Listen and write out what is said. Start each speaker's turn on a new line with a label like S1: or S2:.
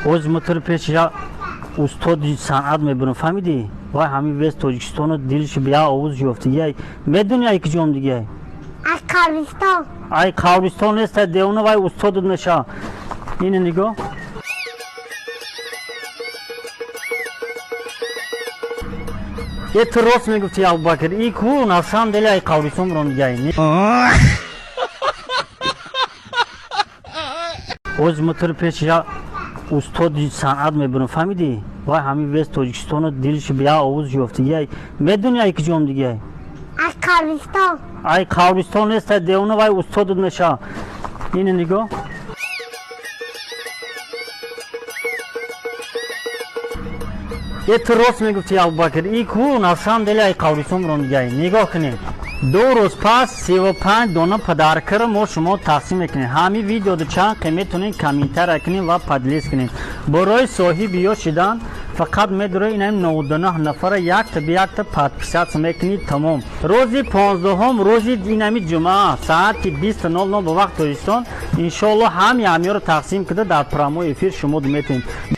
S1: اوز متر پیش یا استاد صنعت میبرم فهمیدی؟ وای همین وست تاجیکستان دلش بیا آوز جفته میدونی ای که جام دیگه
S2: از کارویستان.
S1: ای کارویستان نیست دیونه وای استاد نشه اینه نگاه یه راست میگفتی ابوبکر ای کو ناسام دلی ای کارویستان رو دیگه اوز متر پیش یا استاد صنعت میبرم فهمیدی؟ وای همین وست تاجیکستان دلش بیا آوز جفته میدونی ای که جام دیگه
S2: از کارویستان.
S1: ای کارویستان نیست دیونه وای استاد نشه اینه نگاه یه راست میگفتی ابوبکر ای کو ناسام دلی ای کارویستان رو دیگه نگاه کنید 2 روز پس 35 دانه پدرکر ما شما تقسیم میکنید همین ویدیو چند که میتونید کامنتر کنید و پدلیس کنید برای صاحب یا شدن فقط میداره این 99 نفر یک تا به یک تا پادپیسات میکنید تمام روزی 15 روزی اینمی جمعه ساعت 20:00 به وقت تاجیکستان ان شاء الله همه رو تقسیم کرده در پرومو افیر شما میتونید